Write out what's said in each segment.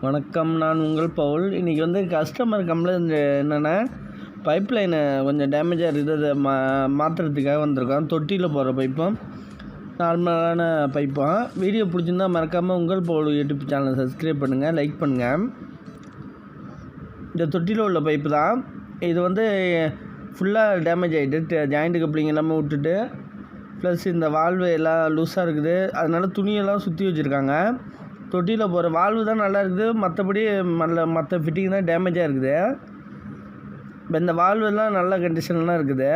வணக்கம், நான் உங்கள் பவுல். இன்றைக்கி கஸ்டமர் கம்ப்ளைண்ட் என்னென்னா, பைப் லைனை கொஞ்சம் டேமேஜாக இருக்குது. அதை மாற்றுறதுக்காக வந்திருக்கோம். தொட்டியில் போகிற பைப்பும் நார்மலான பைப்பும். வீடியோ பிடிச்சிருந்தா மறக்காமல் உங்கள் பவுல் யூடியூப் சேனலை சப்ஸ்கிரைப் பண்ணுங்கள், லைக் பண்ணுங்கள். இந்த தொட்டியில் உள்ள பைப்பு தான். இது ஃபுல்லாக டேமேஜ் ஆகிட்டு, ஜாயிண்ட் கப்ளிங் எல்லாமே விட்டுட்டு, ப்ளஸ் இந்த வால்வு எல்லாம் லூஸாக இருக்குது. அதனால் துணியெல்லாம் சுற்றி வச்சுருக்காங்க. தொட்டியில் போகிற வால்வு தான் நல்லா இருக்குது, மற்றபடி மற்ற ஃபிட்டிங் தான் டேமேஜாக இருக்குது. இப்போ இந்த வால்வெல்லாம் நல்ல கண்டிஷன்லாம் இருக்குது.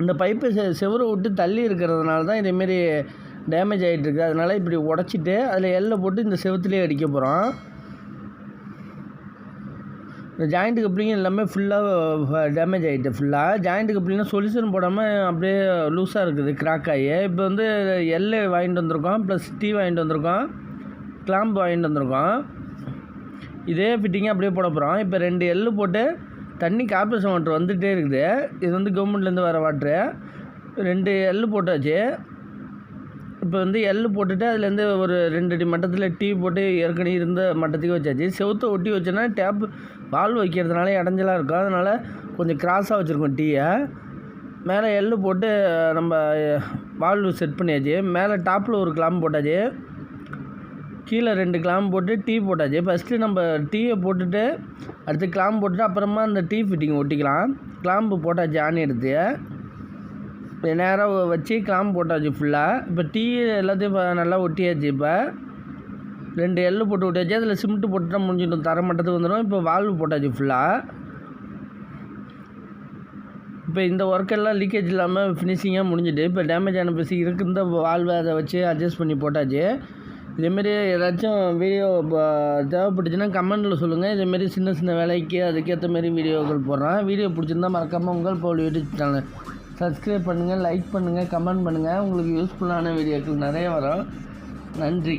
அந்த பைப்பு செவரை விட்டு தள்ளி இருக்கிறதுனால தான் இதேமாரி டேமேஜ் ஆகிட்டுருக்கு. அதனால் இப்படி உடச்சிட்டு அதில் எல்லை போட்டு இந்த செவத்துலேயே அடிக்க போகிறோம். இந்த ஜாயிண்ட் கப்ளிங் எல்லாமே ஃபுல்லாக டேமேஜ் ஆகிட்டு. ஃபுல்லாக ஜாயிண்ட் கப்ளிங்லாம் சொல்யூஷன் போடாமல் அப்படியே லூஸாக இருக்குது, கிராக் ஆகி. இப்போ எல்லை வாங்கிட்டு வந்திருக்கோம், ப்ளஸ் டீ வாங்கிட்டு வந்திருக்கோம், கிளாம்பு வாங்கிட்டு வந்திருக்கோம். இதே ஃபிட்டிங்காக அப்படியே போட போகிறோம். இப்போ 2 எள்ளு போட்டு தண்ணி கார்பரேஷன் வாட்டர் வந்துகிட்டே இருக்குது. இது கவர்மெண்ட்லேருந்து வர வாட்ரு. 2 எள்ளு போட்டாச்சு. இப்போ எள்ளு போட்டுட்டு அதுலேருந்து ஒரு 2 அடி மட்டத்தில் டீ போட்டு ஏற்கனவே இருந்த மட்டத்துக்கு வச்சாச்சு. செவுத்தை ஒட்டி வச்சோன்னா டேப் வால்வு வைக்கிறதுனால இடைஞ்சலாக இருக்கும். அதனால் கொஞ்சம் கிராஸாக வச்சுருக்கோம் டீயை. மேலே எள்ளு போட்டு நம்ம வால்வு செட் பண்ணியாச்சு. மேலே டாப்பில் ஒரு கிளாம்பு போட்டாச்சு, கீழே 2 கிளாம்பு போட்டு டீ போட்டாச்சு. ஃபஸ்ட்டு நம்ம டீயை போட்டுட்டு அடுத்து கிளாம்பு போட்டுட்டு அப்புறமா அந்த டீ ஃபிட்டிங் ஒட்டிக்கலாம். கிளாம்பு போட்டாச்சு, ஆணி எடுத்து நேராக வச்சு கிளாம்பு போட்டாச்சு ஃபுல்லாக. இப்போ டீ எல்லாத்தையும் நல்லா ஒட்டியாச்சு. இப்போ 2 எள்ளு போட்டு ஒட்டியாச்சு. அதில் சிமெண்ட்டு போட்டுட்டா முடிஞ்சிடும், தர மட்டத்துக்கு வந்துடும். இப்போ வால்வு போட்டாச்சு ஃபுல்லாக. இப்போ இந்த ஒர்க்கெல்லாம் லீக்கேஜ் இல்லாமல் ஃபினிஷிங்காக முடிஞ்சுட்டு, இப்போ டேமேஜ் ஆன பீஸ் இருக்குந்த வால்வை அதை வச்சு அட்ஜஸ்ட் பண்ணி போட்டாச்சு. இதேமாரி ஏதாச்சும் வீடியோ தேவைப்பட்டுச்சுன்னா கமெண்டில் சொல்லுங்கள். இதேமாரி சின்ன சின்ன வேலைக்கு அதுக்கேற்ற மாரி வீடியோக்கள் போடுறேன். வீடியோ பிடிச்சிருந்தால் மறக்காமல் உங்கள் பவுல் யூடியூப் சேனல் சப்ஸ்கிரைப் பண்ணுங்கள், லைக் பண்ணுங்கள், கமெண்ட் பண்ணுங்கள். உங்களுக்கு யூஸ்ஃபுல்லான வீடியோக்கள் நிறைய வரும். நன்றி.